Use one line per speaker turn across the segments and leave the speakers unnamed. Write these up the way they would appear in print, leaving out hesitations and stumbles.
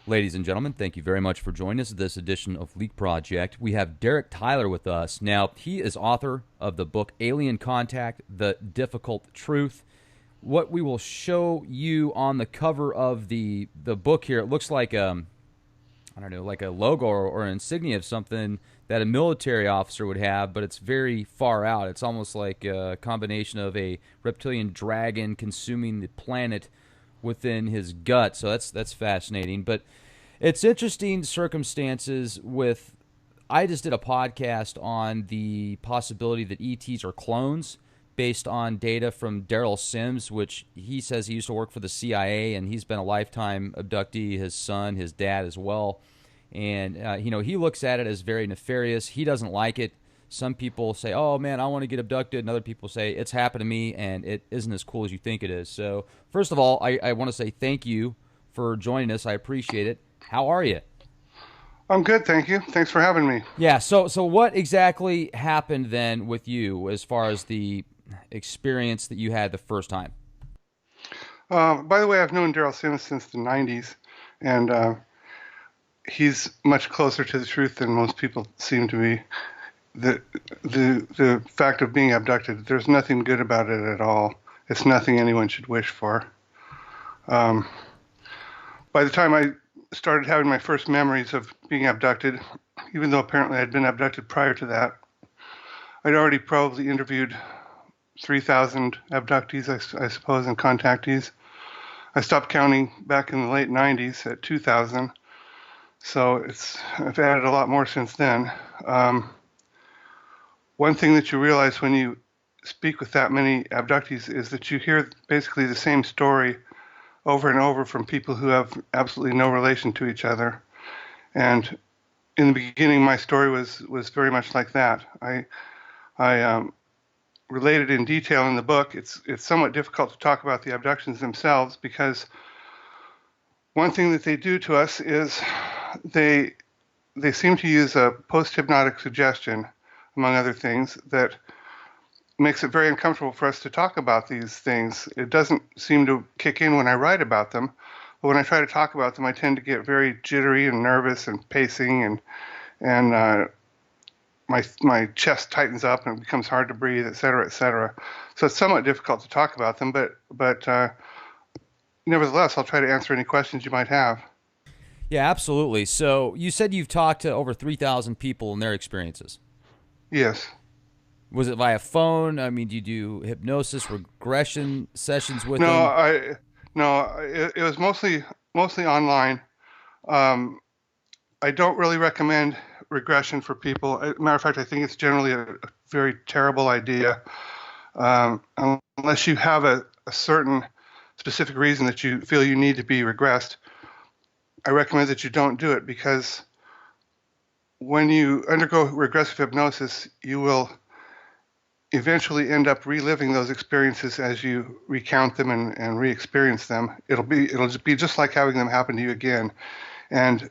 Ladies and gentlemen, thank you very much for joining us this edition of Leak Project. We have Derek Tyler with us. Now, he is author of the book Alien Contact, The Difficult Truth. What we will show you on the cover of the book here, it looks like I don't know, like a logo or an insignia of something that a military officer would have, but it's very far out. It's almost like a combination of a reptilian dragon consuming the planet within his gut. So that's fascinating. But it's interesting circumstances with. I just did a podcast on the possibility that ETs are clones based on data from Daryl Sims, which he says he used to work for the CIA and he's been a lifetime abductee, his son, his dad as well. And, he looks at it as very nefarious. He doesn't like it. Some people say, oh, man, I want to get abducted. And other people say, it's happened to me and it isn't as cool as you think it is. So, first of all, I want to say thank you for joining us. I appreciate it. How are you?
I'm good, thank you. Thanks for having me.
Yeah, so what exactly happened then with you as far as the experience that you had the first time?
By the way, I've known Daryl Sims since the 90s, and he's much closer to the truth than most people seem to be. The fact of being abducted, there's nothing good about it at all. It's nothing anyone should wish for. Um, by the time I started having my first memories of being abducted, even though apparently I'd been abducted prior to that, I'd already probably interviewed 3,000 abductees, I suppose, and contactees. I stopped counting back in the late 90s at 2,000, so I've added a lot more since then. One thing that you realize when you speak with that many abductees is that you hear basically the same story over and over from people who have absolutely no relation to each other. And in the beginning, my story was very much like that. I related in detail in the book. It's somewhat difficult to talk about the abductions themselves because one thing that they do to us is they seem to use a post-hypnotic suggestion, among other things, that makes it very uncomfortable for us to talk about these things. It doesn't seem to kick in when I write about them, but when I try to talk about them, I tend to get very jittery and nervous and pacing, and my chest tightens up and it becomes hard to breathe, et cetera, et cetera. So it's somewhat difficult to talk about them, but nevertheless, I'll try to answer any questions you might have.
Yeah, absolutely. So you said you've talked to over 3,000 people and their experiences.
Yes.
Was it via phone? I mean, do you do hypnosis, regression sessions with
No,
them?
it was mostly online. Um, I don't really recommend regression for people. Matter of fact, I think it's generally a very terrible idea. Unless you have a certain specific reason that you feel you need to be regressed, I recommend that you don't do it because when you undergo regressive hypnosis, you will eventually end up reliving those experiences as you recount them and re-experience them. It'll just be just like having them happen to you again. And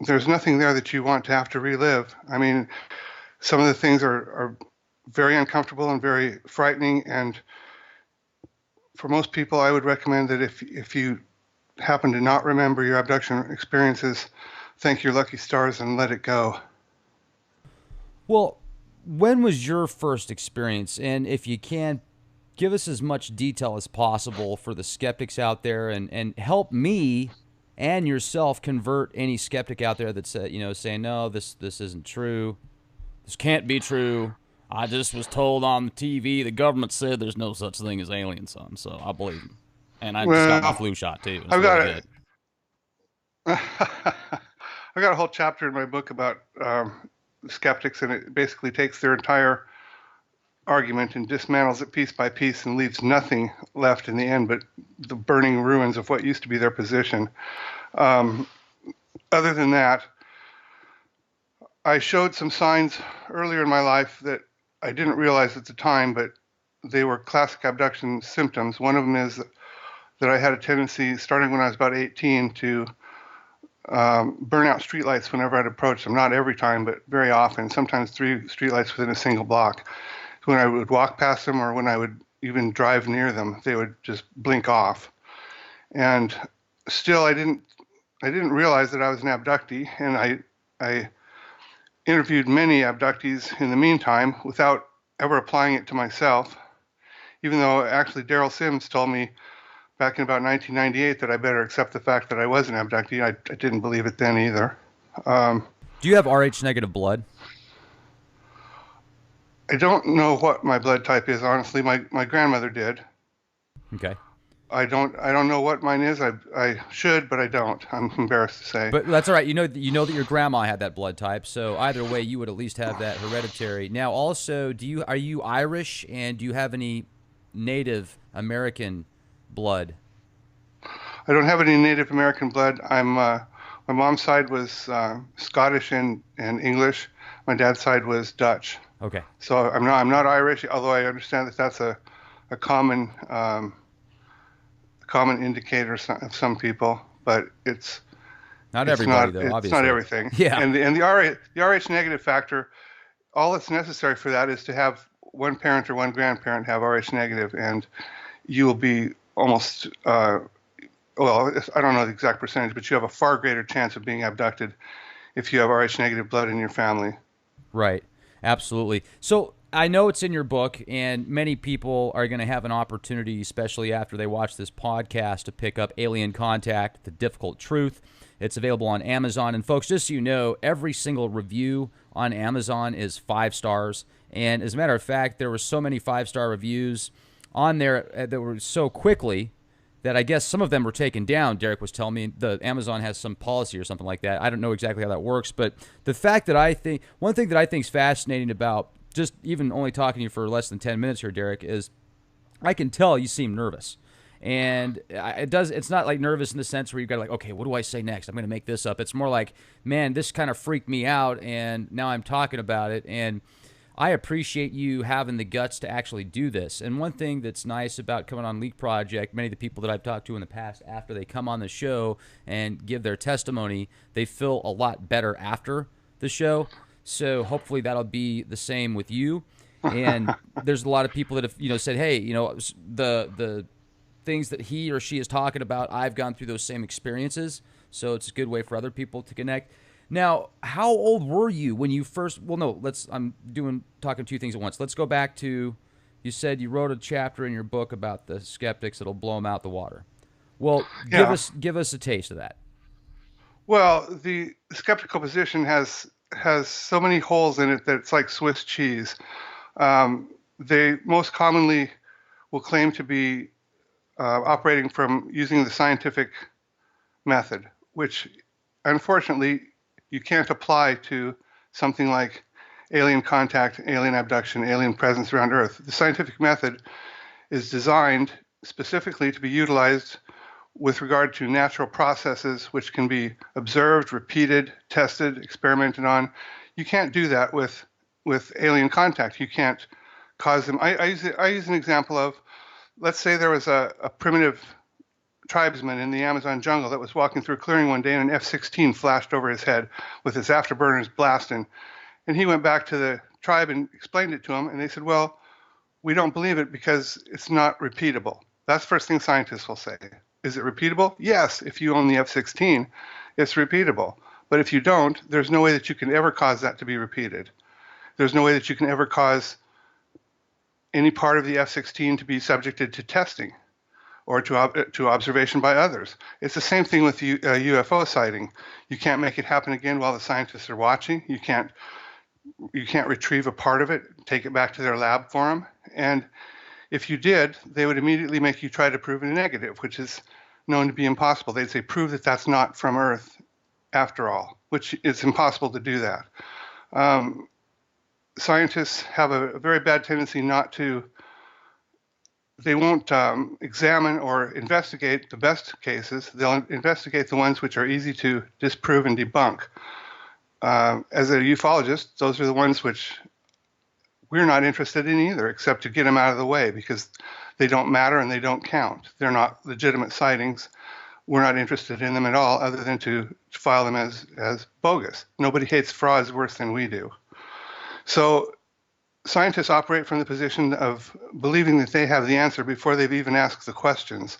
there's nothing there that you want to have to relive. I mean, some of the things are very uncomfortable and very frightening. And for most people, I would recommend that if you happen to not remember your abduction experiences, thank your lucky stars and let it go.
Well, when was your first experience? And if you can, give us as much detail as possible for the skeptics out there and help me and yourself convert any skeptic out there that's saying no, this isn't true, this can't be true. I just was told on the TV the government said there's no such thing as alien, son, so I believe them. And I just got my
Well,
flu shot too. It's
I've
really
got
good.
I've got a whole chapter in my book about skeptics, and it basically takes their entire argument and dismantles it piece by piece and leaves nothing left in the end but the burning ruins of what used to be their position. Um, Other than that, I showed some signs earlier in my life that I didn't realize at the time, but they were classic abduction symptoms. One of them is that I had a tendency, starting when I was about 18, to burn out streetlights whenever I'd approach them. Not every time, but very often. Sometimes three streetlights within a single block. So when I would walk past them, or when I would even drive near them, they would just blink off. And still, I didn't realize that I was an abductee, and I interviewed many abductees in the meantime without ever applying it to myself, even though actually Daryl Sims told me back in about 1998 that I better accept the fact that I was an abductee. I didn't believe it then either.
Do you have Rh negative blood?
I don't know what my blood type is, honestly. My grandmother did.
Okay.
I don't know what mine is. I should, but I don't. I'm embarrassed to say.
But that's all right. You know that your grandma had that blood type, so either way, you would at least have that hereditary. Now, also, are you Irish, and do you have any Native American blood?
I don't have any Native American blood. My mom's side was Scottish and English. My dad's side was Dutch.
Okay.
So I'm not Irish, although I understand that that's a common common indicator of some people, but it's
not everybody, though. Obviously,
it's not everything.
Yeah.
And the Rh negative factor, all that's necessary for that is to have one parent or one grandparent have Rh negative, and you will be almost well, I don't know the exact percentage, but you have a far greater chance of being abducted if you have Rh negative blood in your family.
Right. Absolutely. So I know it's in your book, and many people are going to have an opportunity, especially after they watch this podcast, to pick up Alien Contact, The Difficult Truth. It's available on Amazon. And folks, just so you know, every single review on Amazon is 5 stars. And as a matter of fact, there were so many 5-star reviews on there that were so quickly that I guess some of them were taken down. Derek was telling me the Amazon has some policy or something like that. I don't know exactly how that works, but the fact that one thing that I think is fascinating about just even only talking to you for less than 10 minutes here, Derek, is I can tell you seem nervous. And it's not like nervous in the sense where you've got to like, okay, what do I say next? I'm going to make this up. It's more like, man, this kind of freaked me out, and now I'm talking about it. And I appreciate you having the guts to actually do this. And one thing that's nice about coming on Leak Project, many of the people that I've talked to in the past, after they come on the show and give their testimony, they feel a lot better after the show. So hopefully that'll be the same with you. And there's a lot of people that have, said, hey, the things that he or she is talking about, I've gone through those same experiences. So it's a good way for other people to connect. Now, how old were you when you first? Well, no, I'm talking 2 things at once. Let's go back to, you said you wrote a chapter in your book about the skeptics that'll blow them out the water. Well,
Yeah.
give us a taste of that.
Well, the skeptical position has so many holes in it that it's like Swiss cheese. They most commonly will claim to be operating from using the scientific method, which unfortunately you can't apply to something like alien contact, alien abduction, alien presence around Earth. The scientific method is designed specifically to be utilized with regard to natural processes which can be observed, repeated, tested, experimented on. You can't do that with alien contact. You can't cause them. I use an example of, let's say there was a primitive tribesman in the Amazon jungle that was walking through a clearing one day, and an F-16 flashed over his head with its afterburners blasting. And he went back to the tribe and explained it to them, and they said, well, we don't believe it because it's not repeatable. That's the first thing scientists will say. Is it repeatable? Yes, if you own the F-16, it's repeatable. But if you don't, there's no way that you can ever cause that to be repeated. There's no way that you can ever cause any part of the F-16 to be subjected to testing or to observation by others. It's the same thing with the UFO sighting. You can't make it happen again while the scientists are watching. You can't retrieve a part of it, take it back to their lab for them. And if you did, they would immediately make you try to prove a negative, which is known to be impossible. They'd say, prove that that's not from Earth after all, which is impossible to do that. Scientists have a very bad tendency they won't examine or investigate the best cases. They'll investigate the ones which are easy to disprove and debunk. As a ufologist, those are the ones which we're not interested in either, except to get them out of the way because they don't matter and they don't count. They're not legitimate sightings. We're not interested in them at all other than to file them as bogus. Nobody hates frauds worse than we do. So scientists operate from the position of believing that they have the answer before they've even asked the questions.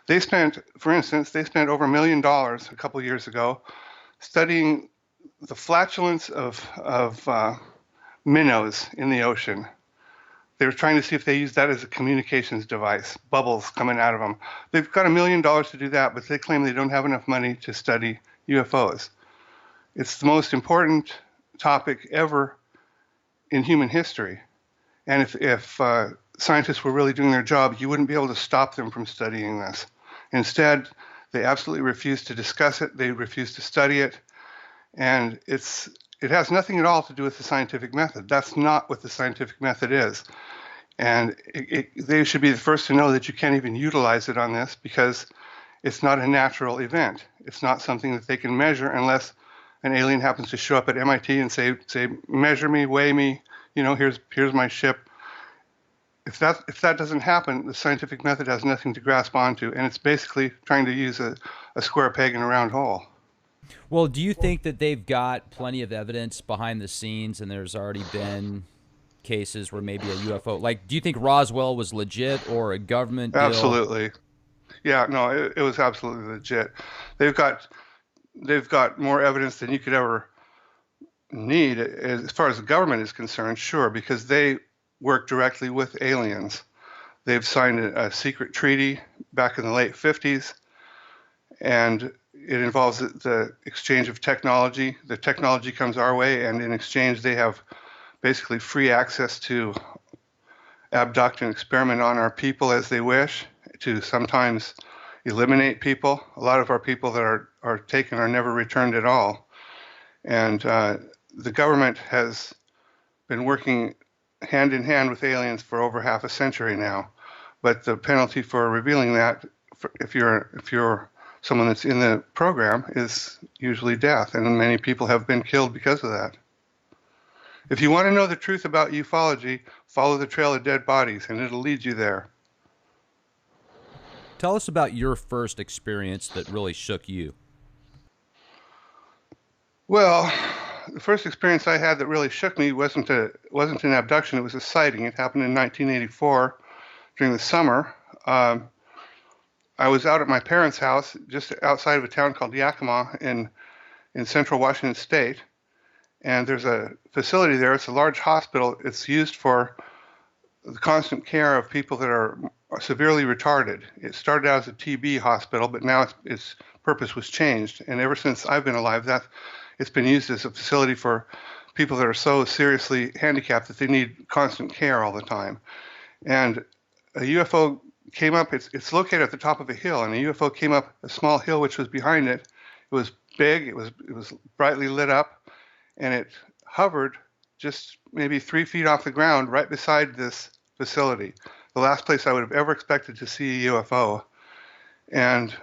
They spent, for instance, they spent over $1 million a couple years ago studying the flatulence of minnows in the ocean. They were trying to see if they use that as a communications device, bubbles coming out of them. They've got $1 million to do that, but they claim they don't have enough money to study UFOs. It's the most important topic ever in human history. And if scientists were really doing their job, you wouldn't be able to stop them from studying this. Instead, they absolutely refuse to discuss it. They refuse to study it. And it has nothing at all to do with the scientific method. That's not what the scientific method is. And they should be the first to know that you can't even utilize it on this because it's not a natural event. It's not something that they can measure unless an alien happens to show up at MIT and say, measure me, weigh me, here's my ship. If that doesn't happen, the scientific method has nothing to grasp onto, and it's basically trying to use a square peg in a round hole.
Well, do you think that they've got plenty of evidence behind the scenes and there's already been cases where maybe a UFO, like, do you think Roswell was legit or a government deal?
Absolutely. Yeah, no, it was absolutely legit. They've got more evidence than you could ever need as far as the government is concerned, sure, because they work directly with aliens. They've signed a secret treaty back in the late 50s, and it involves the exchange of technology. The technology comes our way, and in exchange, they have basically free access to abduct and experiment on our people as they wish, to sometimes eliminate people. A lot of our people that are taken are never returned at all. And the government has been working hand in hand with aliens for over half a century now. But the penalty for revealing that, if you're someone that's in the program, is usually death. And many people have been killed because of that. If you want to know the truth about ufology, follow the trail of dead bodies, and it'll lead you there.
Tell us about your first experience that really shook you.
Well, the first experience I had that really shook me wasn't an abduction. It was a sighting. It happened in 1984 during the summer. I was out at my parents' house just outside of a town called Yakima in central Washington State. And there's a facility there. It's a large hospital. It's used for the constant care of people that are severely retarded. It started out as a TB hospital, but now its purpose was changed. And ever since I've been alive, it's been used as a facility for people that are so seriously handicapped that they need constant care all the time. And a UFO came up. It's located at the top of a hill, and a UFO came up a small hill which was behind it. It was big. It was brightly lit up. And it hovered just maybe 3 feet off the ground right beside this facility, the last place I would have ever expected to see a UFO. And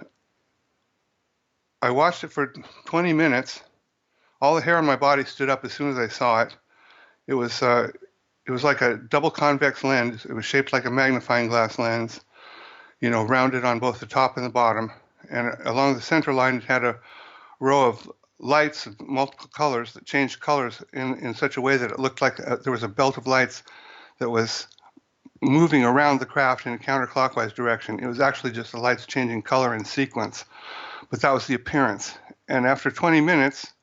I watched it for 20 minutes. All the hair on my body stood up as soon as I saw it. It was like a double convex lens. It was shaped like a magnifying glass lens, rounded on both the top and the bottom. And along the center line, it had a row of lights of multiple colors that changed colors in such a way that it looked like there was a belt of lights that was moving around the craft in a counterclockwise direction. It was actually just the lights changing color in sequence, but that was the appearance. And after 20 minutes,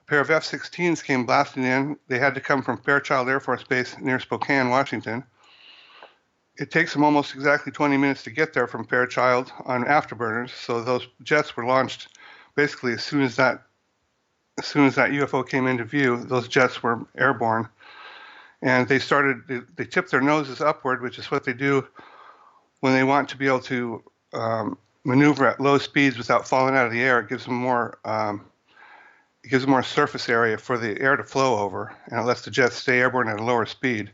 a pair of F-16s came blasting in. They had to come from Fairchild Air Force Base near Spokane, Washington. It takes them almost exactly 20 minutes to get there from Fairchild on afterburners, so those jets were launched basically as soon as that UFO came into view. Those jets were airborne, and they tipped their noses upward, which is what they do when they want to be able to maneuver at low speeds without falling out of the air. It gives them more surface area for the air to flow over, and it lets the jets stay airborne at a lower speed.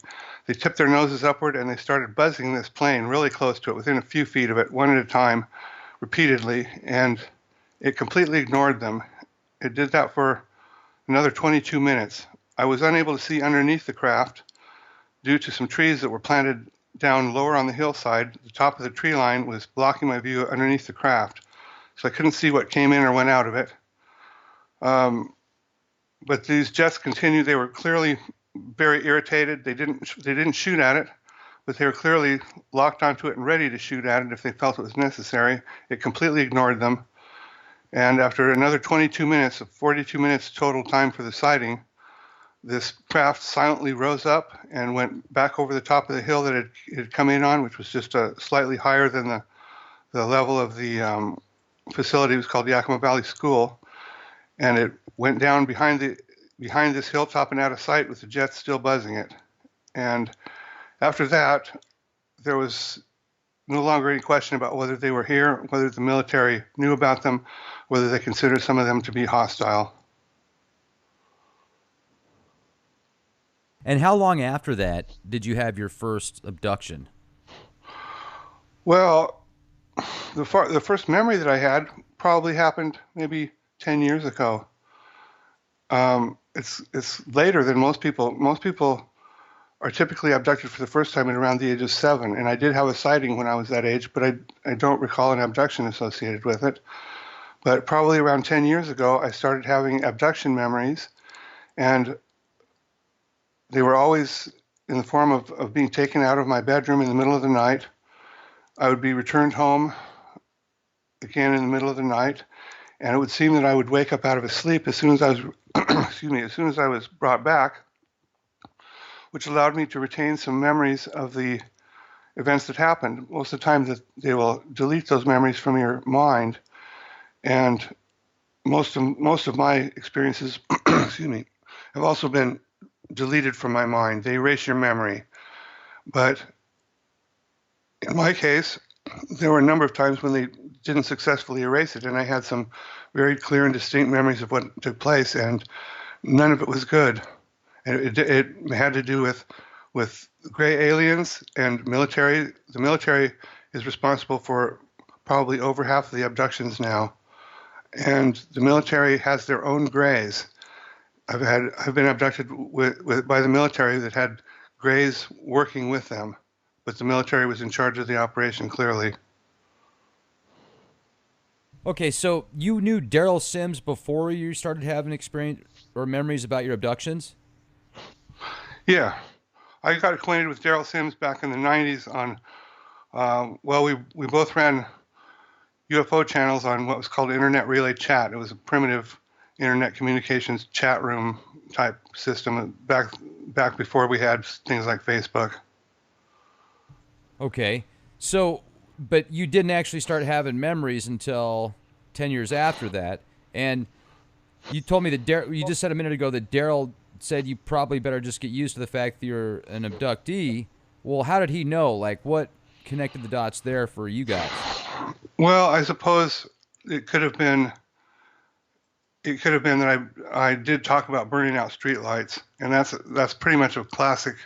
They tipped their noses upward, and they started buzzing this plane really close to it, within a few feet of it, one at a time, repeatedly, and it completely ignored them. It did that for another 22 minutes. I was unable to see underneath the craft due to some trees that were planted down lower on the hillside. The top of the tree line was blocking my view underneath the craft, so I couldn't see what came in or went out of it. But these jets continued. They were clearly very irritated. They didn't shoot at it, but they were clearly locked onto it and ready to shoot at it if they felt it was necessary. It completely ignored them. And after another 22 minutes, 42 minutes total time for the sighting, this craft silently rose up and went back over the top of the hill that it had come in on, which was just slightly higher than the level of the facility. It was called Yakima Valley School. And it went down behind this hilltop and out of sight with the jets still buzzing it. And after that, there was no longer any question about whether they were here, whether the military knew about them, whether they considered some of them to be hostile.
And how long after that did you have your first abduction?
Well, the first memory that I had probably happened maybe 10 years ago. It's later than most people. Most people are typically abducted for the first time at around the age of 7. And I did have a sighting when I was that age, but I don't recall an abduction associated with it. But probably around 10 years ago, I started having abduction memories, and they were always in the form of being taken out of my bedroom in the middle of the night. I would be returned home again in the middle of the night, and it would seem that I would wake up out of a sleep as soon as I was, as soon as I was brought back, which allowed me to retain some memories of the events that happened. Most of the time that they will delete those memories from your mind, and most of my experiences, have also been deleted from my mind. They erase your memory. But in my case, there were a number of times when they didn't successfully erase it, and I had some very clear and distinct memories of what took place, and none of it was good. And it had to do with gray aliens and military. The military is responsible for probably over half of the abductions now, and the military has their own grays. I've been abducted by the military that had grays working with them, but the military was in charge of the operation, clearly.
Okay, so you knew Daryl Sims before you started having experience or memories about your abductions?
Yeah, I got acquainted with Daryl Sims back in the 90s on, we both ran UFO channels on what was called Internet Relay Chat. It was a primitive internet communications chat room type system back before we had things like Facebook.
Okay, so, but you didn't actually start having memories until 10 years after that, and you told me that you just said a minute ago that Daryl said you probably better just get used to the fact that you're an abductee. Well, how did he know? Like, what connected the dots there for you guys?
Well, I suppose it could have been that I did talk about burning out streetlights, and that's pretty much a classic.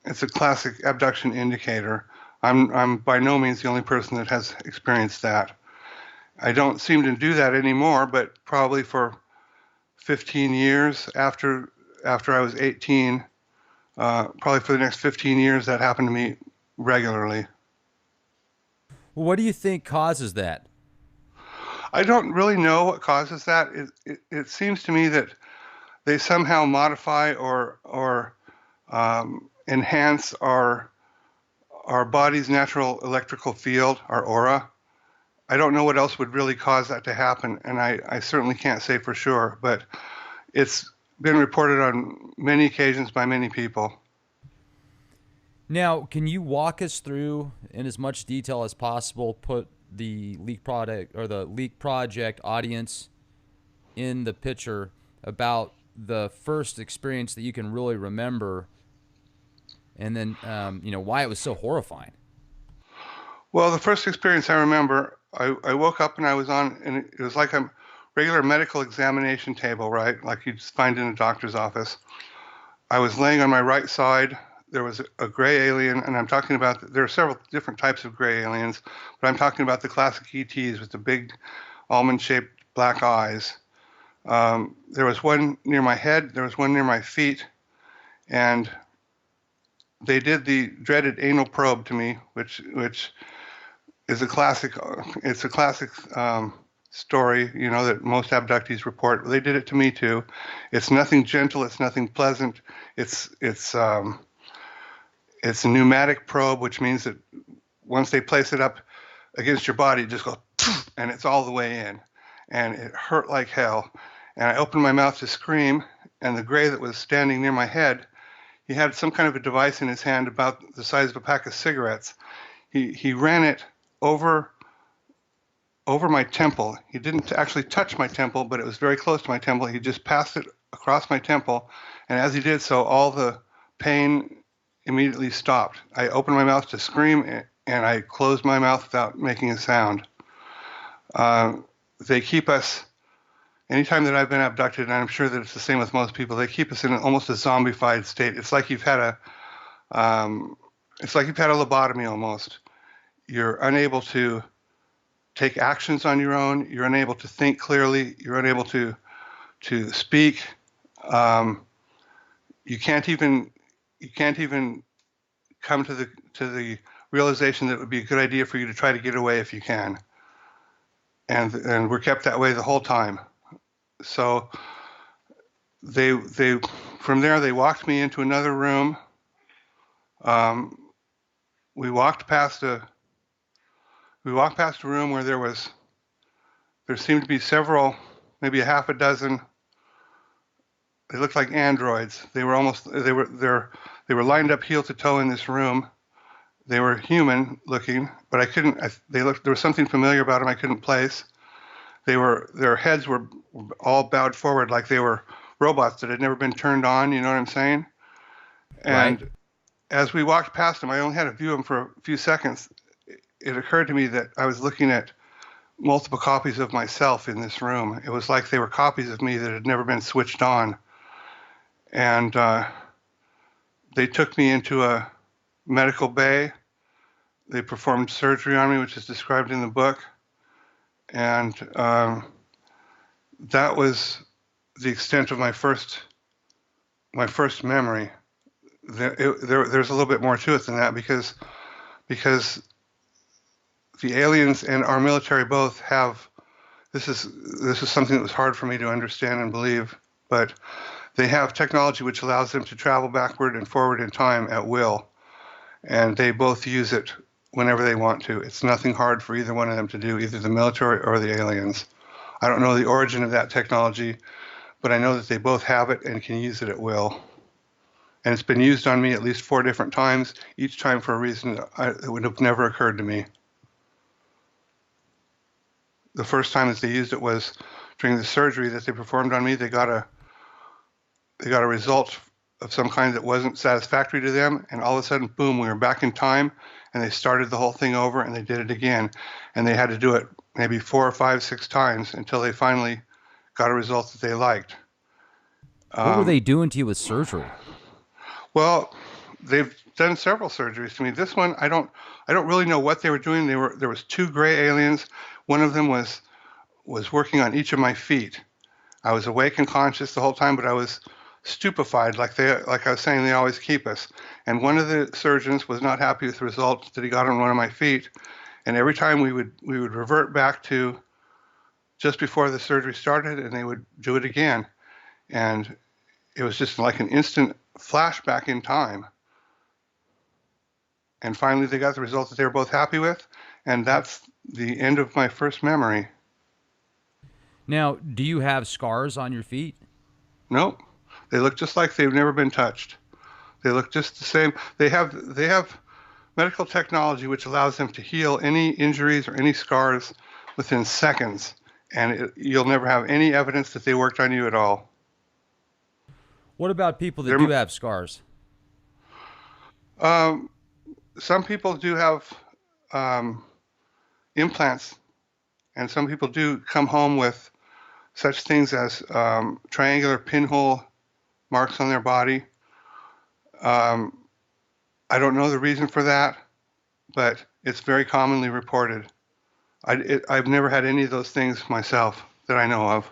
It's a classic abduction indicator. I'm by no means the only person that has experienced that. I don't seem to do that anymore, but probably for 15 years after I was 18, probably for the next 15 years, that happened to me regularly.
Well, what do you think causes that?
I don't really know what causes that. It seems to me that they somehow modify or enhance our body's natural electrical field, our aura. I don't know what else would really cause that to happen, and I certainly can't say for sure, but it's been reported on many occasions by many people.
Now, can you walk us through, in as much detail as possible, put the Leak Project audience in the picture about the first experience that you can really remember, and then why it was so horrifying?
Well, the first experience I remember, I woke up and I was on, and it was like a regular medical examination table, right? Like you'd find in a doctor's office. I was laying on my right side. There was a gray alien, and I'm talking about, there are several different types of gray aliens, but I'm talking about the classic ETs with the big almond-shaped black eyes. There was one near my head, there was one near my feet, and they did the dreaded anal probe to me, which is a classic. It's a classic story, that most abductees report. They did it to me too. It's nothing gentle. It's nothing pleasant. It's a pneumatic probe, which means that once they place it up against your body, it just goes, and it's all the way in. And it hurt like hell. And I opened my mouth to scream, and the gray that was standing near my head, he had some kind of a device in his hand about the size of a pack of cigarettes. He ran it over my temple. He didn't actually touch my temple, but it was very close to my temple. He just passed it across my temple, and as he did so, all the pain immediately stopped. I opened my mouth to scream, and I closed my mouth without making a sound. They keep us, anytime that I've been abducted, and I'm sure that it's the same with most people, they keep us in almost a zombified state. It's like you've had a lobotomy almost. You're unable to take actions on your own. You're unable to think clearly. You're unable to speak. You can't even come to the realization that it would be a good idea for you to try to get away if you can. And we're kept that way the whole time. So they from there they walked me into another room. We walked past a room where there seemed to be several, maybe a half a dozen. They looked like androids. They were lined up heel to toe in this room. They were human looking, but there was something familiar about them I couldn't place. Their heads were all bowed forward like they were robots that had never been turned on, you know what I'm saying? And
Right.
As we walked past them, I only had to view them for a few seconds. It occurred to me that I was looking at multiple copies of myself in this room. It was like they were copies of me that had never been switched on. And they took me into a medical bay. They performed surgery on me, which is described in the book. And that was the extent of my first memory. There's a little bit more to it than that because the aliens and our military both have, this is something that was hard for me to understand and believe, but they have technology which allows them to travel backward and forward in time at will, and they both use it whenever they want to. It's nothing hard for either one of them to do, either the military or the aliens. I don't know the origin of that technology, but I know that they both have it and can use it at will. And it's been used on me at least 4 different times, each time for a reason that would have never occurred to me. The first time that they used it was during the surgery that they performed on me. They got a result of some kind that wasn't satisfactory to them, and all of a sudden, boom, we were back in time, and they started the whole thing over, and they did it again. And they had to do it maybe 4 or 5, 6 times until they finally got a result that they liked.
What were they doing to you with surgery?
Well, they've done several surgeries to me. This one, I don't really know what they were doing. There was 2 gray aliens. One of them was working on each of my feet. I was awake and conscious the whole time, but I was stupefied, like I was saying, they always keep us. And one of the surgeons was not happy with the results that he got on one of my feet. And every time we would revert back to just before the surgery started, and they would do it again. And it was just like an instant flashback in time. And finally, they got the results that they were both happy with, and that's the end of my first memory.
Now, do you have scars on your feet?
Nope. They look just like they've never been touched. They look just the same. They have medical technology which allows them to heal any injuries or any scars within seconds, and you'll never have any evidence that they worked on you at all.
What about people that do have scars?
Some people do have implants, and some people do come home with such things as triangular pinhole marks on their body. I don't know the reason for that, but it's very commonly reported. I've never had any of those things myself that I know of.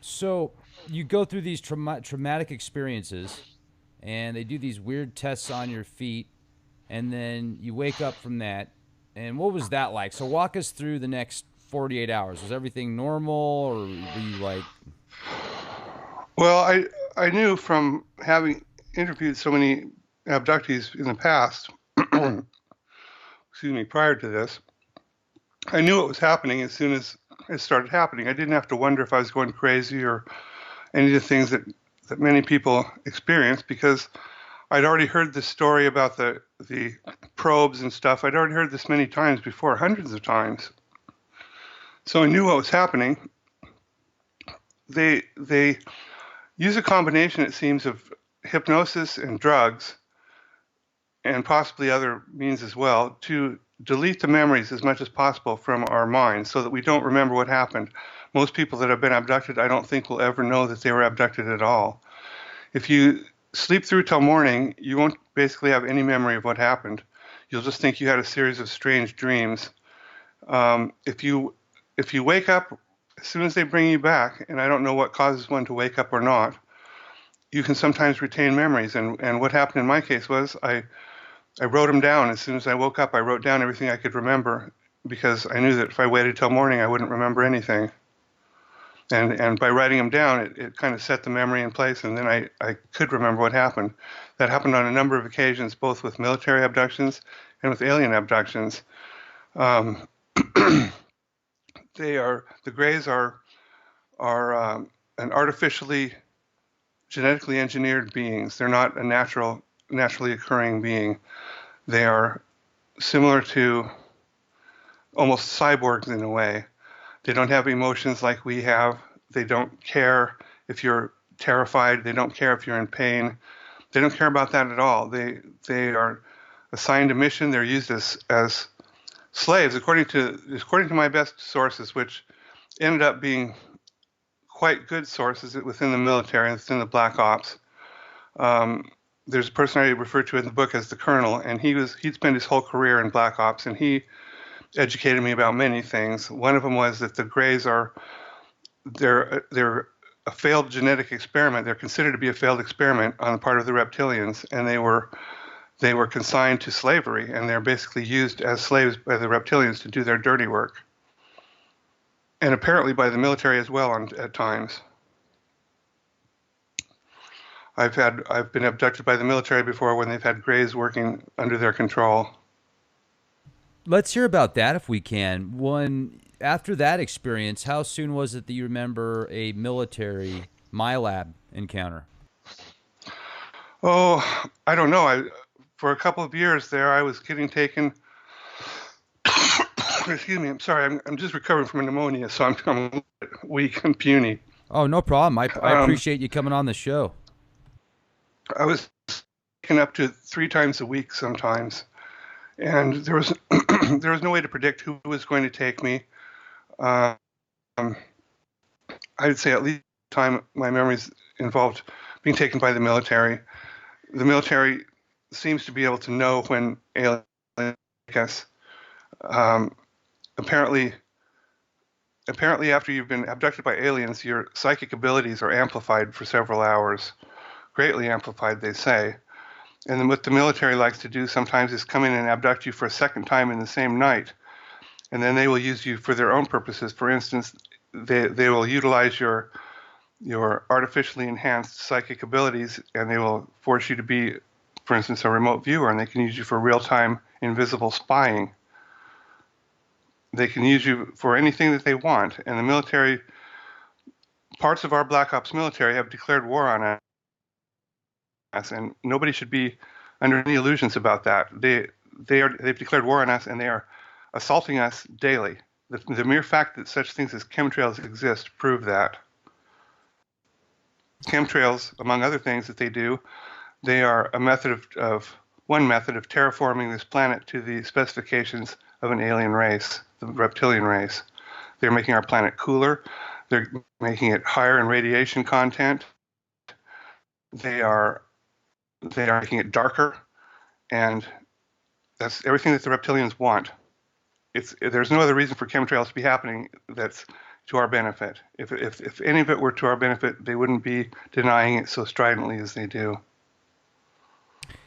So you go through these traumatic experiences, and they do these weird tests on your feet, and then you wake up from that. And what was that like? So walk us through the next 48 hours. Was everything normal, or were you like...
Well, I knew from having interviewed so many abductees in the past, excuse me, prior to this, I knew it was happening as soon as it started happening. I didn't have to wonder if I was going crazy or any of the things that many people experience, because I'd already heard this story about the probes and stuff. I'd already heard this many times before, hundreds of times. So I knew what was happening. They use a combination, it seems, of hypnosis and drugs, and possibly other means as well, to delete the memories as much as possible from our minds so that we don't remember what happened. Most people that have been abducted, I don't think will ever know that they were abducted at all. If you sleep through till morning, you won't basically have any memory of what happened. You'll just think you had a series of strange dreams. If you wake up as soon as they bring you back, and I don't know what causes one to wake up or not, you can sometimes retain memories. And what happened in my case was I wrote them down. As soon as I woke up, I wrote down everything I could remember, because I knew that if I waited till morning, I wouldn't remember anything. And by writing them down, it kind of set the memory in place, and then I could remember what happened. That happened on a number of occasions, both with military abductions and with alien abductions. The Greys are an artificially, genetically engineered beings. They're not a naturally occurring being. They are similar to almost cyborgs in a way. They don't have emotions like we have. They don't care if you're terrified. They don't care if you're in pain. They don't care about that at all. They are assigned a mission. They're used as slaves, according to my best sources, which ended up being quite good sources within the military and within the Black Ops. There's a person I refer to in the book as the Colonel, and he'd spent his whole career in Black Ops, and he educated me about many things. One of them was that the Greys they're a failed genetic experiment. They're considered to be a failed experiment on the part of the reptilians, and they were consigned to slavery, and they're basically used as slaves by the reptilians to do their dirty work, and apparently by the military as well at times. I've been abducted by the military before when they've had Greys working under their control.
Let's hear about that if we can. After that experience, how soon was it that you remember a military MILAB encounter?
Oh, I don't know. For a couple of years there, I was getting taken. Excuse me. I'm sorry. I'm just recovering from a pneumonia, so I'm weak and puny.
Oh, no problem. I appreciate you coming on the show.
I was taken up to 3 times a week sometimes, and there was no way to predict who was going to take me. I'd say at least time my memories involved being taken by the military. The military seems to be able to know when aliens take us. Apparently after you've been abducted by aliens, your psychic abilities are amplified for several hours, greatly amplified, they say. And then what the military likes to do sometimes is come in and abduct you for a second time in the same night. And then they will use you for their own purposes. For instance, they will utilize your artificially enhanced psychic abilities, and they will force you to be, for instance, a remote viewer, and they can use you for real-time invisible spying. They can use you for anything that they want. And the military, parts of our Black Ops military have declared war on us, and nobody should be under any illusions about that. They've declared war on us, and they are assaulting us daily. The mere fact that such things as chemtrails exist prove that. Chemtrails, among other things that they do, they are a method one method of terraforming this planet to the specifications of an alien race, the reptilian race. They're making our planet cooler. They're making it higher in radiation content. They are making it darker, and that's everything that the reptilians want. There's no other reason for chemtrails to be happening that's to our benefit. If any of it were to our benefit, they wouldn't be denying it so stridently as they do.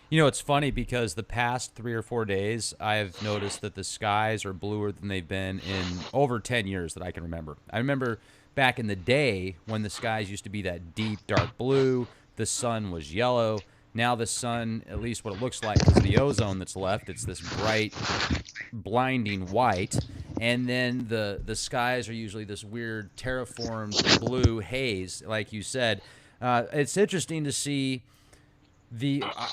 You know, it's funny because the past 3 or 4 days, I've noticed that the skies are bluer than they've been in over 10 years that I can remember. I remember back in the day when the skies used to be that deep, dark blue, the sun was yellow. Now the sun, at least what it looks like, because of the ozone that's left, it's this bright, blinding white. And then the skies are usually this weird terraformed blue haze, like you said. It's interesting to see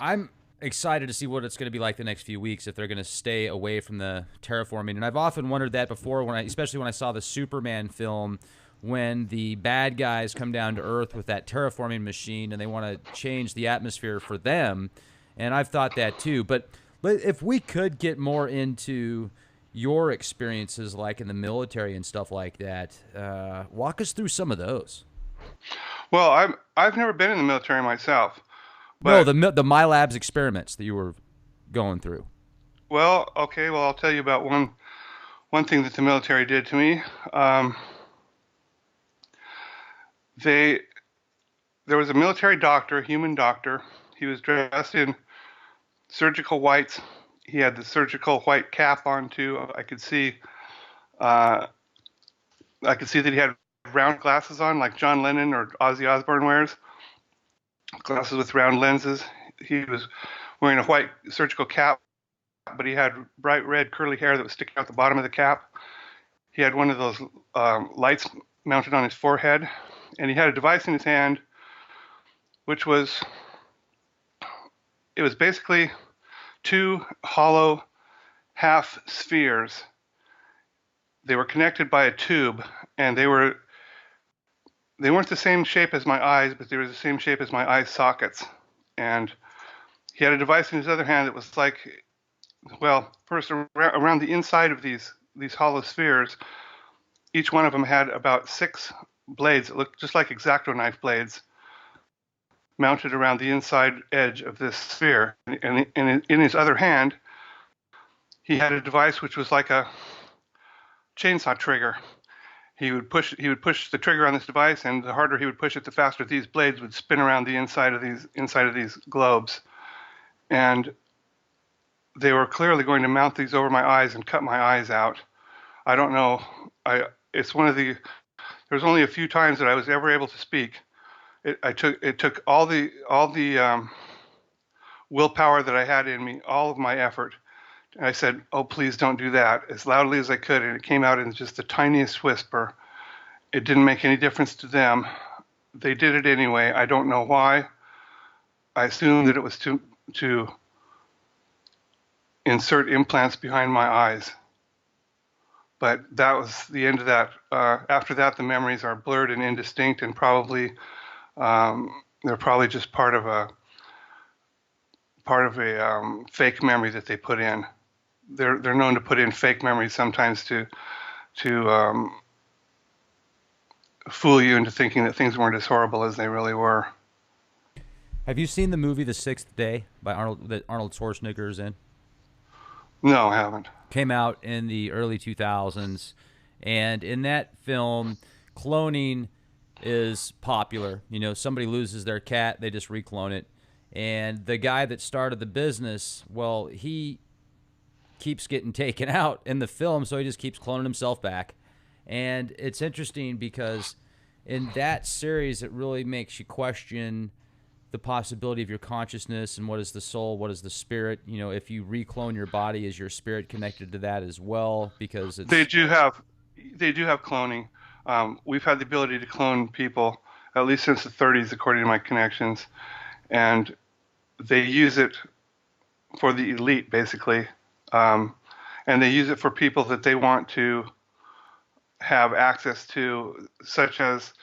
I'm excited to see what it's going to be like the next few weeks if they're going to stay away from the terraforming. And I've often wondered that before, especially when I saw the Superman film, when the bad guys come down to Earth with that terraforming machine and they want to change the atmosphere for them. And I've thought that too. But if we could get more into your experiences, like in the military and stuff like that, walk us through some of those.
Well, I've never been in the military myself,
No,
but
the MyLabs experiments that you were going through.
well, okay, well I'll tell you about one thing that the military did to me. They There was a military doctor, human doctor. He was dressed in surgical whites. He had the surgical white cap on too. Uh, I could see that he had round glasses on, like John Lennon or Ozzy Osbourne wears, glasses with round lenses. He was wearing a white surgical cap, but he had bright red curly hair that was sticking out the bottom of the cap. He had one of those lights mounted on his forehead, and he had a device in his hand, which was basically two hollow half spheres. They were connected by a tube, and they weren't the same shape as my eyes, but they were the same shape as my eye sockets. And he had a device in his other hand that was like, well, first around the inside of these hollow spheres, each one of them had about 6 blades that looked just like X-Acto knife blades mounted around the inside edge of this sphere. And in his other hand, he had a device which was like a chainsaw trigger. He would push the trigger on this device, and the harder he would push it, the faster these blades would spin around the inside of these globes. And they were clearly going to mount these over my eyes and cut my eyes out. I don't know. There's only a few times that I was ever able to speak. It took all the willpower that I had in me, all of my effort. And I said, "Oh, please don't do that," as loudly as I could, and it came out in just the tiniest whisper. It didn't make any difference to them. They did it anyway. I don't know why. I assumed that it was to insert implants behind my eyes. But that was the end of that. After that, the memories are blurred and indistinct, and probably they're probably just part of a fake memory that they put in. They're known to put in fake memories sometimes to fool you into thinking that things weren't as horrible as they really were.
Have you seen the movie The Sixth Day by that Arnold Schwarzenegger is in?
No, I haven't.
Came out in the early 2000s, and in that film, cloning is popular. You know, somebody loses their cat, they just reclone it. And the guy that started the business, well, he keeps getting taken out in the film, so he just keeps cloning himself back. And it's interesting because in that series, it really makes you question the possibility of your consciousness and what is the soul, what is the spirit. You know, if you reclone your body, is your spirit connected to that as well? Because
they do have cloning. We've had the ability to clone people at least since the 30s, according to my connections, and they use it for the elite, basically, and they use it for people that they want to have access to, such as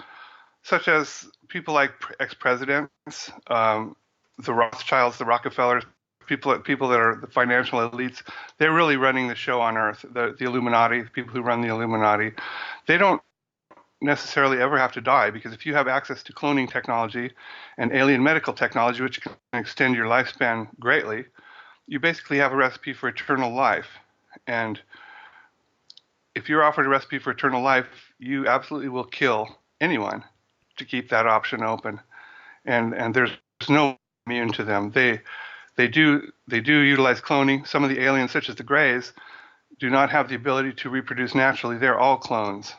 people like ex-presidents, the Rothschilds, the Rockefellers, people that are the financial elites. They're really running the show on Earth. The Illuminati, the people who run the Illuminati, they don't necessarily ever have to die, because if you have access to cloning technology and alien medical technology, which can extend your lifespan greatly, you basically have a recipe for eternal life. And if you're offered a recipe for eternal life, you absolutely will kill anyone to keep that option open. And there's no immune to them. They do utilize cloning. Some of the aliens, such as the Greys, do not have the ability to reproduce naturally. They're all clones.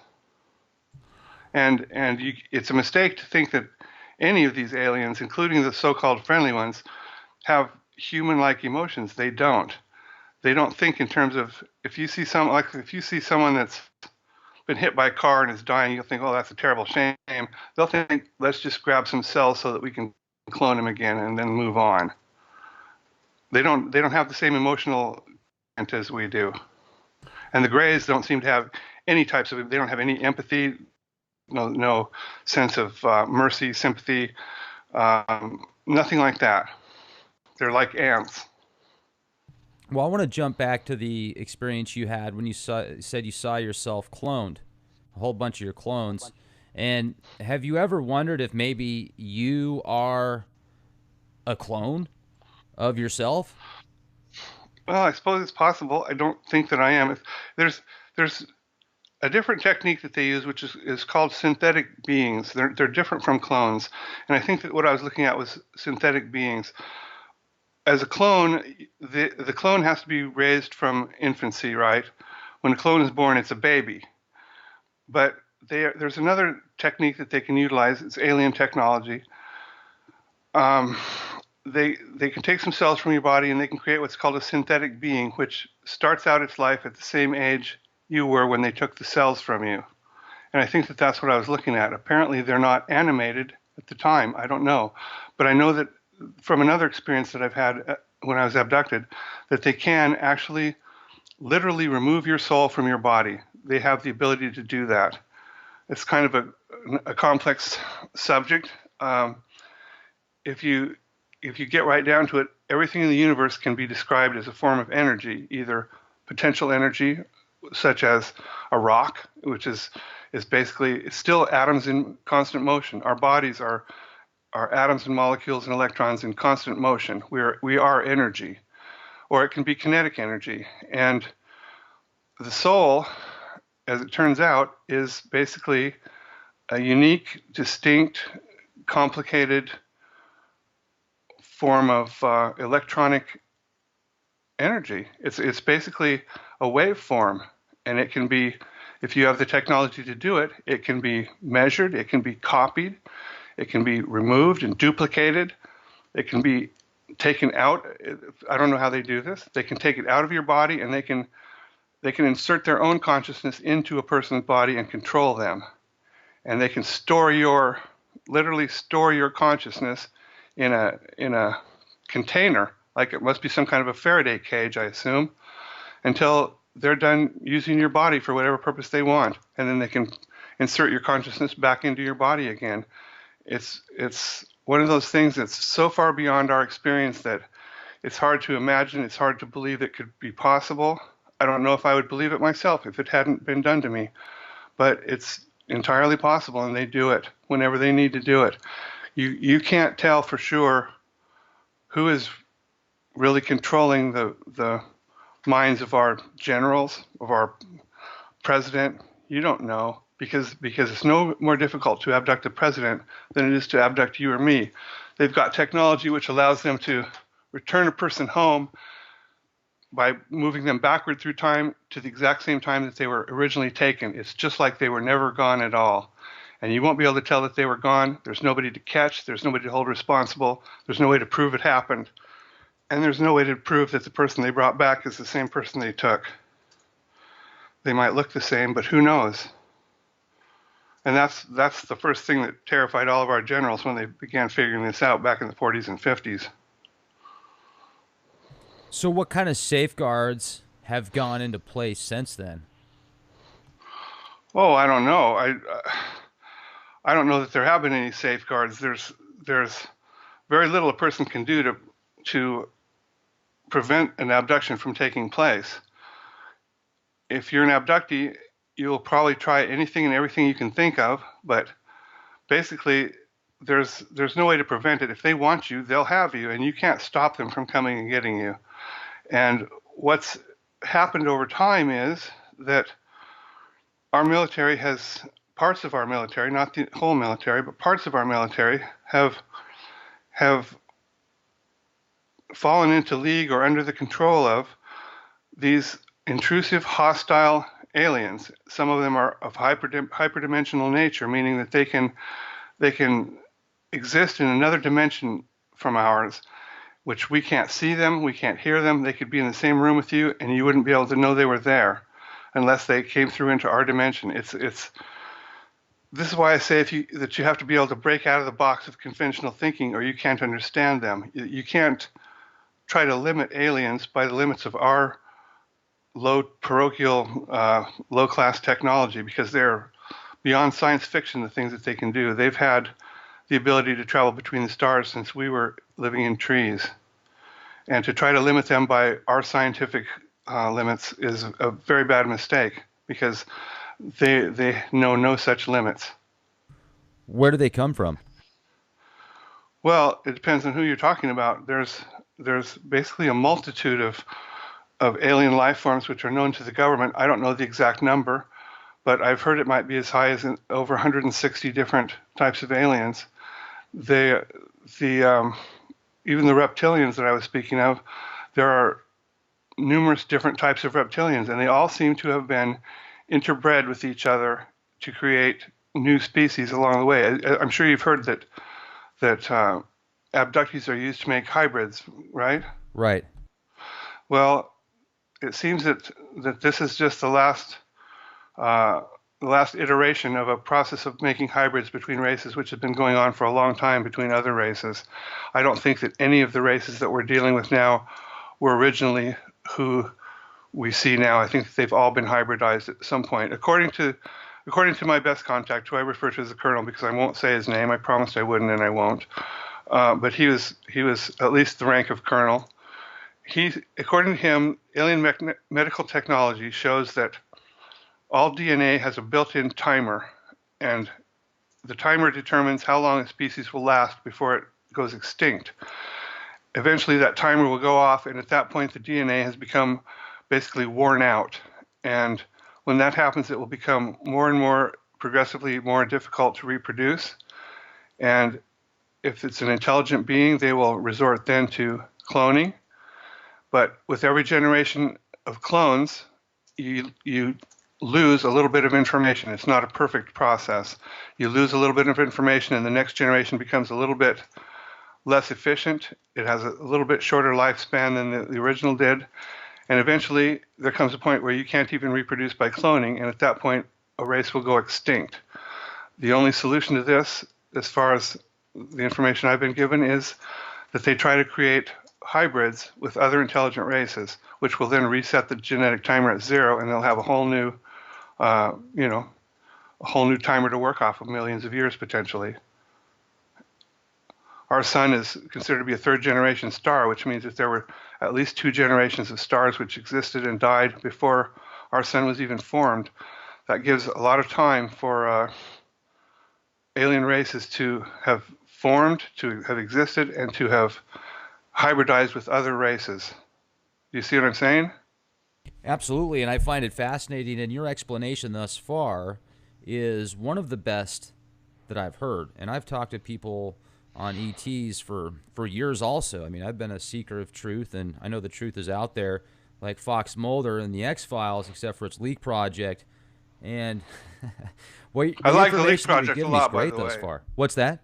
And it's a mistake to think that any of these aliens, including the so-called friendly ones, have human-like emotions. They don't. They don't think in terms of, if you see someone that's been hit by a car and is dying, you'll think, oh, that's a terrible shame. They'll think, let's just grab some cells so that we can clone him again and then move on. They don't have the same emotional content as we do. And the Greys don't seem to have any types of, they don't have any empathy, no sense of mercy, sympathy, nothing like that. They're like ants.
Well, I want to jump back to the experience you had when you said you saw yourself cloned, a whole bunch of your clones. And have you ever wondered if maybe you are a clone of yourself?
Well, I suppose it's possible. I don't think that I am. There's a different technique that they use, which is called synthetic beings. They're different from clones. And I think that what I was looking at was synthetic beings. As a clone, the clone has to be raised from infancy, right? When a clone is born, it's a baby. But there's another technique that they can utilize. It's alien technology. They can take some cells from your body and they can create what's called a synthetic being, which starts out its life at the same age you were when they took the cells from you. And I think that that's what I was looking at. Apparently, they're not animated at the time. I don't know. But I know that from another experience that I've had when I was abducted, that they can actually literally remove your soul from your body. They have the ability to do that. It's kind of a complex subject. If you get right down to it, everything in the universe can be described as a form of energy, either potential energy, such as a rock, which is basically, it's still atoms in constant motion. Our bodies are atoms and molecules and electrons in constant motion. We are energy. Or it can be kinetic energy. And the soul, as it turns out, is basically a unique, distinct, complicated form of electronic energy. It's basically a waveform, and it can be, if you have the technology to do it, it can be measured, it can be copied, it can be removed and duplicated, it can be taken out. I don't know how they do this. They can take it out of your body, and they can insert their own consciousness into a person's body and control them. And they can literally store your consciousness in a container, like it must be some kind of a Faraday cage, I assume, until they're done using your body for whatever purpose they want, and then they can insert your consciousness back into your body again. It's one of those things that's so far beyond our experience that it's hard to imagine, it's hard to believe it could be possible. I don't know if I would believe it myself if it hadn't been done to me, but it's entirely possible, and they do it whenever they need to do it. You can't tell for sure who is really controlling the minds of our generals, of our president. You don't know, because it's no more difficult to abduct a president than it is to abduct you or me. They've got technology which allows them to return a person home by moving them backward through time to the exact same time that they were originally taken. It's just like they were never gone at all. And you won't be able to tell that they were gone. There's nobody to catch. There's nobody to hold responsible. There's no way to prove it happened. And there's no way to prove that the person they brought back is the same person they took. They might look the same, but who knows? And that's the first thing that terrified all of our generals when they began figuring this out back in the 40s and 50s.
So what kind of safeguards have gone into place since then?
Oh, I don't know. I don't know that there have been any safeguards. There's very little a person can do to prevent an abduction from taking place. If you're an abductee, you'll probably try anything and everything you can think of, but basically there's no way to prevent it. If they want you, they'll have you, and you can't stop them from coming and getting you. And what's happened over time is that our military parts of our military, not the whole military, but parts of our military have fallen into league or under the control of these intrusive, hostile aliens. Some of them are of hyperdimensional nature, meaning that they can exist in another dimension from ours, which we can't see them, we can't hear them. They could be in the same room with you, and you wouldn't be able to know they were there unless they came through into our dimension. This is why I say that you have to be able to break out of the box of conventional thinking, or you can't understand them. You can't try to limit aliens by the limits of our low parochial, low-class technology, because they're beyond science fiction, the things that they can do. They've had the ability to travel between the stars since we were living in trees. And to try to limit them by our scientific limits is a very bad mistake, because they know no such limits.
Where do they come from?
Well, it depends on who you're talking about. There's basically a multitude of alien life forms which are known to the government. I don't know the exact number, but I've heard it might be as high as over 160 different types of aliens. Even the reptilians that I was speaking of, there are numerous different types of reptilians, and they all seem to have been interbred with each other to create new species along the way. I'm sure you've heard that abductees are used to make hybrids, right?
Right.
Well, it seems that this is just the last iteration of a process of making hybrids between races, which has been going on for a long time between other races. I don't think that any of the races that we're dealing with now were originally who we see now. I think that they've all been hybridized at some point. According to my best contact, who I refer to as the Colonel, because I won't say his name. I promised I wouldn't, and I won't. But he was at least the rank of Colonel. According to him, alien medical technology shows that all DNA has a built-in timer, and the timer determines how long a species will last before it goes extinct. Eventually, that timer will go off, and at that point, the DNA has become basically worn out. And when that happens, it will become more and more progressively more difficult to reproduce. And if it's an intelligent being, they will resort then to cloning. But with every generation of clones, you lose a little bit of information. It's not a perfect process. You lose a little bit of information, and the next generation becomes a little bit less efficient. It has a little bit shorter lifespan than the original did. And eventually, there comes a point where you can't even reproduce by cloning, and at that point, a race will go extinct. The only solution to this, as far as the information I've been given, is that they try to create hybrids with other intelligent races, which will then reset the genetic timer at 0, and they'll have a whole new, a whole new timer to work off of, millions of years potentially. Our sun is considered to be a third-generation star, which means that there were at least 2 generations of stars which existed and died before our sun was even formed. That gives a lot of time for alien races to have formed, to have existed, and to have hybridized with other races. Do you see what I'm saying?
Absolutely, and I find it fascinating, and your explanation thus far is one of the best that I've heard. And I've talked to people on ETs for years also. I mean, I've been a seeker of truth, and I know the truth is out there, like Fox Mulder and the X-Files, except for its leak project. And
I like the leak project a lot, by the way.
Thus far. What's that?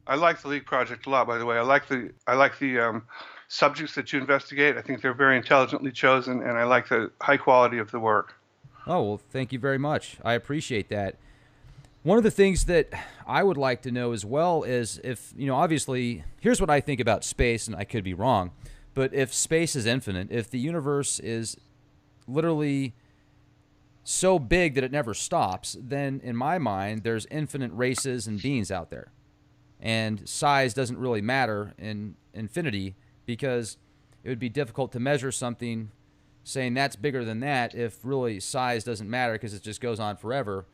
I like the leak project a lot, by the way. I like the subjects that you investigate. I think they're very intelligently chosen, and I like the high quality of the work.
Oh, well, thank you very much. I appreciate that. One of the things that I would like to know as well is if, obviously, here's what I think about space, and I could be wrong, but if space is infinite, if the universe is literally so big that it never stops, then in my mind, there's infinite races and beings out there. And size doesn't really matter in infinity, because it would be difficult to measure something saying that's bigger than that if really size doesn't matter, because it just goes on forever.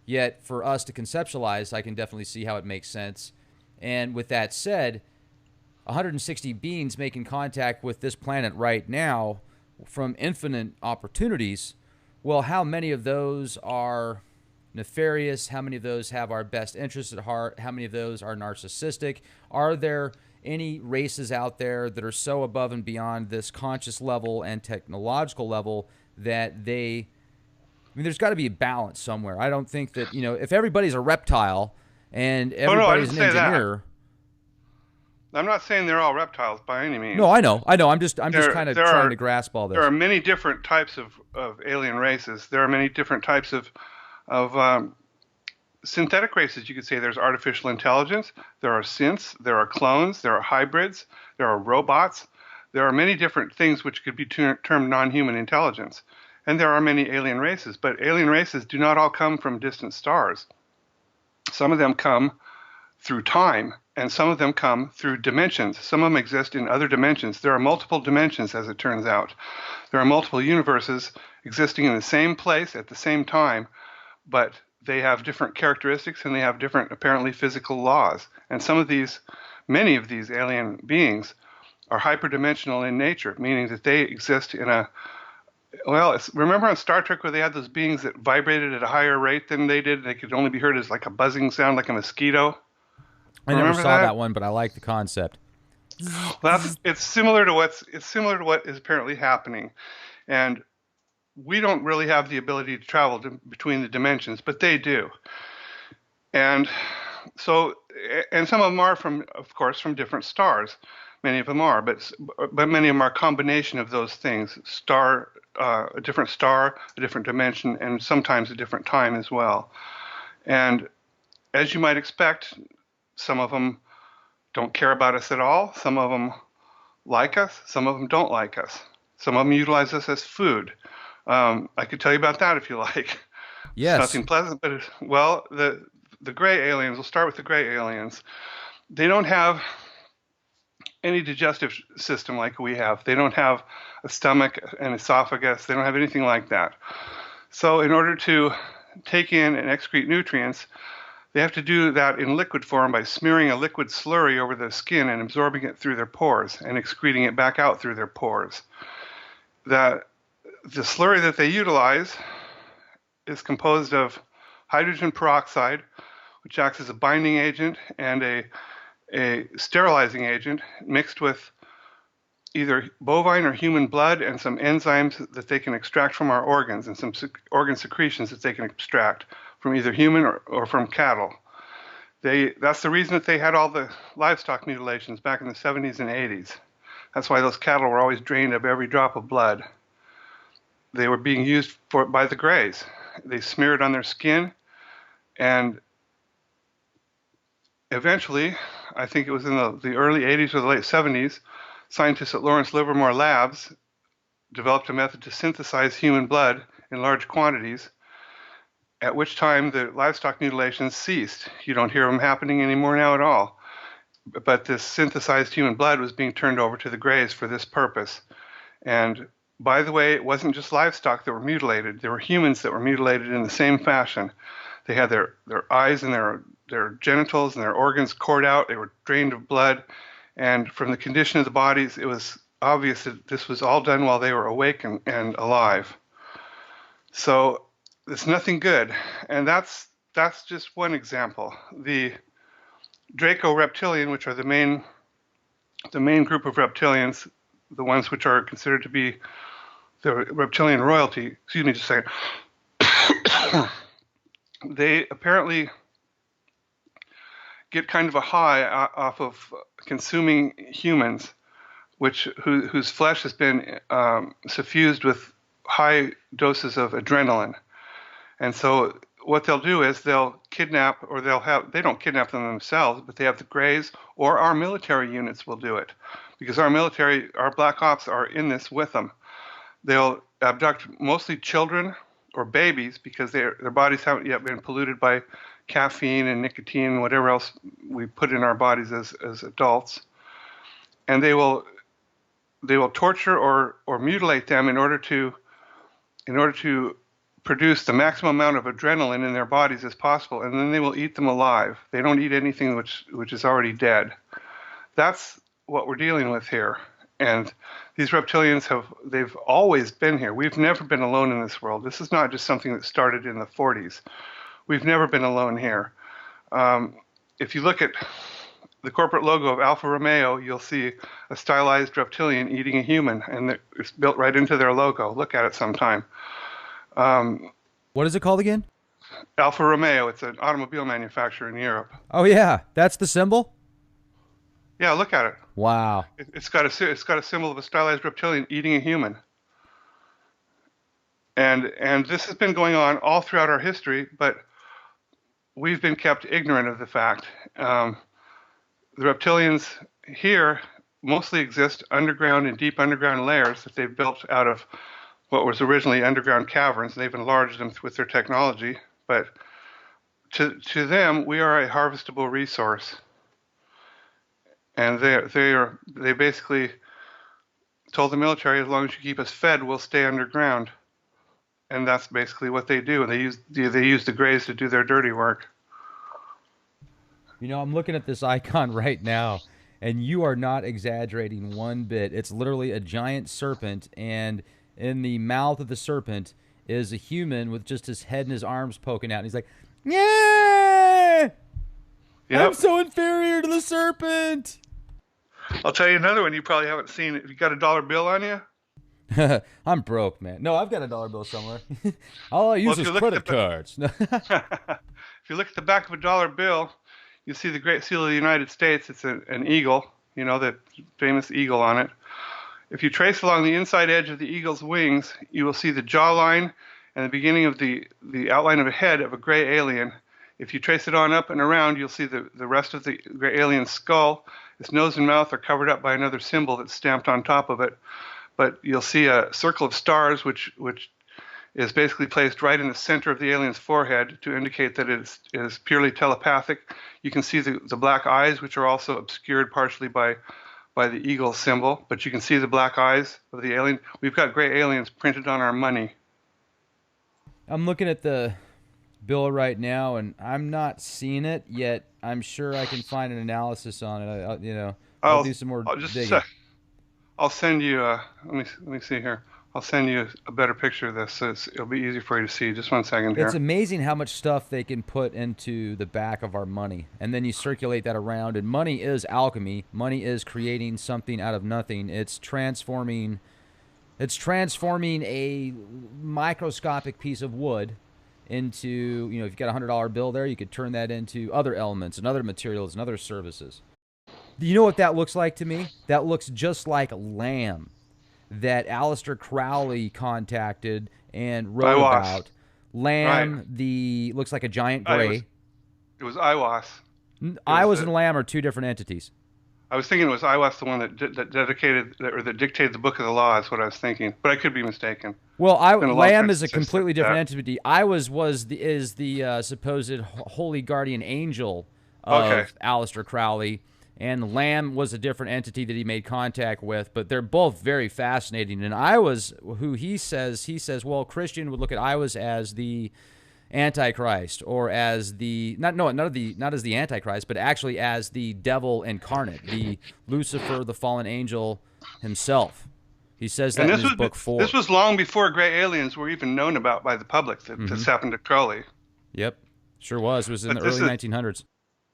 Yet for us to conceptualize, I can definitely see how it makes sense. And with that said, 160 beings making contact with this planet right now from infinite opportunities, well, how many of those are nefarious? How many of those have our best interests at heart? How many of those are narcissistic? Are there any races out there that are so above and beyond this conscious level and technological level that there's got to be a balance somewhere. I don't think that, if everybody's a reptile and everybody's an engineer,
I'm not saying they're all reptiles by any
No,
means.
I know. I'm just
There
kind of
there
trying
are
to grasp all
there are
this.
many different types of alien races. There are many different types of synthetic races. You could say there's artificial intelligence, there are synths, there are clones, there are hybrids, there are robots. There are many different things which could be termed non-human intelligence. And there are many alien races, but alien races do not all come from distant stars. Some of them come through time, and some of them come through dimensions. Some of them exist in other dimensions. There are multiple dimensions, as it turns out. There are multiple universes existing in the same place at the same time, but they have different characteristics and they have different, apparently, physical laws. And many of these alien beings are hyperdimensional in nature, meaning that they exist in a remember on Star Trek where they had those beings that vibrated at a higher rate than they did? They could only be heard as like a buzzing sound, like a mosquito.
I never
Remember
saw
that?
that one, but I like the concept.
Well, it's similar to what is apparently happening, and we don't really have the ability to travel between the dimensions, but they do. And so, and some of them are from, of course, from different stars. Many of them are, but many of them are a combination of those things: a different star, a different dimension, and sometimes a different time as well. And as you might expect, some of them don't care about us at all. Some of them like us. Some of them don't like us. Some of them utilize us as food. I could tell you about that if you like. It's
Yes.
nothing pleasant, but well, the gray aliens. We'll start with the gray aliens. They don't have any digestive system like we have. They don't have a stomach and esophagus. They don't have anything like that. So in order to take in and excrete nutrients, they have to do that in liquid form by smearing a liquid slurry over their skin and absorbing it through their pores and excreting it back out through their pores. The slurry that they utilize is composed of hydrogen peroxide, which acts as a binding agent and a sterilizing agent mixed with either bovine or human blood and some enzymes that they can extract from our organs and some organ secretions that they can extract from either human or from cattle. That's the reason that they had all the livestock mutilations back in the 70s and 80s. That's why those cattle were always drained of every drop of blood. They were being used by the Greys. They smeared on their skin, and eventually, I think it was in the early 80s or the late 70s, scientists at Lawrence Livermore Labs developed a method to synthesize human blood in large quantities, at which time the livestock mutilations ceased. You don't hear them happening anymore now at all. But this synthesized human blood was being turned over to the Greys for this purpose. And by the way, it wasn't just livestock that were mutilated. There were humans that were mutilated in the same fashion. They had their eyes and their genitals and their organs cored out. They were drained of blood. And from the condition of the bodies, it was obvious that this was all done while they were awake and alive. So it's nothing good. And that's just one example. The Draco reptilian, which are the main group of reptilians, the ones which are considered to be the reptilian royalty, excuse me just a second, they apparently get kind of a high off of consuming humans, whose flesh has been suffused with high doses of adrenaline. And so what they'll do is they'll kidnap, or they don't kidnap them themselves, but they have the Greys or our military units will do it. Because our black ops are in this with them. They'll abduct mostly children or babies because their bodies haven't yet been polluted by caffeine and nicotine and whatever else we put in our bodies as adults. And they will torture or mutilate them in order to produce the maximum amount of adrenaline in their bodies as possible, and then they will eat them alive. They don't eat anything which is already dead. That's what we're dealing with here. And these reptilians they've always been here. We've never been alone in this world. This is not just something that started in the 40s. We've never been alone here. If you look at the corporate logo of Alfa Romeo, you'll see a stylized reptilian eating a human, and it's built right into their logo. Look at it sometime.
What is it called again?
Alfa Romeo, it's an automobile manufacturer in Europe.
Oh, yeah. That's the symbol?
Yeah, look at it.
Wow.
It's got a symbol of a stylized reptilian eating a human. And this has been going on all throughout our history, but we've been kept ignorant of the fact. The reptilians here mostly exist underground in deep underground layers that they've built out of what was originally underground caverns. They've enlarged them with their technology, but to them, we are a harvestable resource, and they basically told the military, as long as you keep us fed, we'll stay underground, and that's basically what they do. And they use the Greys to do their dirty work.
You know, I'm looking at this icon right now, and you are not exaggerating one bit. It's literally a giant serpent, and in the mouth of the serpent is a human with just his head and his arms poking out, and he's like, "Yeah,
Yep.
I'm so inferior to the serpent."
I'll tell you another one you probably haven't seen. If you got a dollar bill on you,
I'm broke, man. No, I've got a dollar bill somewhere. All I use is credit cards.
if you look at the back of a dollar bill, you see the Great Seal of the United States. It's an eagle, you know, the famous eagle on it. If you trace along the inside edge of the eagle's wings, you will see the jawline and the beginning of the outline of a head of a gray alien. If you trace it on up and around, you'll see the rest of the gray alien's skull. Its nose and mouth are covered up by another symbol that's stamped on top of it. But you'll see a circle of stars, which is basically placed right in the center of the alien's forehead to indicate that it is purely telepathic. You can see the black eyes, which are also obscured partially by the eagle symbol, but you can see the black eyes of the alien. We've got gray aliens printed on our money.
I'm looking at the bill right now, and I'm not seeing it yet. I'm sure I can find an analysis on it. I'll do some more digging.
I'll send you. Let me see here. I'll send you a better picture of this, so it'll be easy for you to see. Just 1 second here.
It's amazing how much stuff they can put into the back of our money, and then you circulate that around. And money is alchemy. Money is creating something out of nothing. It's transforming a microscopic piece of wood into, if you've got a $100 bill there, you could turn that into other elements and other materials and other services. Do you know what that looks like to me? That looks just like lamb that Aleister Crowley contacted and wrote about. Lamb,
right.
Looks like a giant gray.
It was Aiwass.
Aiwass and lamb are two different entities.
I was thinking it was Aiwass, the one that dictated the Book of the Law. Is what I was thinking, but I could be mistaken.
Well, Lamb is a completely different entity. Aiwass is the supposed holy guardian angel of Aleister Crowley, and Lamb was a different entity that he made contact with. But they're both very fascinating. And Aiwass, who he says, well, Christian would look at Aiwass as the Antichrist, or as not as the Antichrist, but actually as the devil incarnate, the Lucifer, the fallen angel himself. He says that in his book 4.
This was long before gray aliens were even known about by the public. This happened to Crowley.
Yep, sure was. It was in the early 1900s.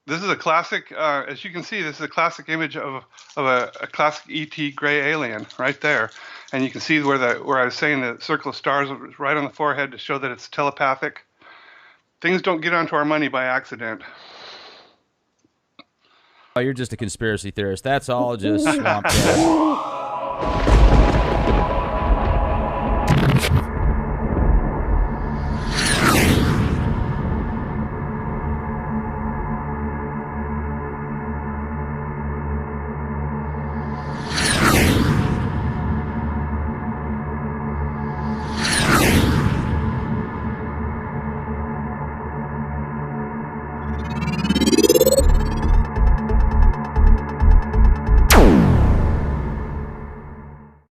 This is a classic, as you can see, this is a classic image of a classic ET gray alien right there. And you can see where I was saying the circle of stars was right on the forehead to show that it's telepathic. Things don't get onto our money by accident.
Oh, you're just a conspiracy theorist. That's all just swamp gas.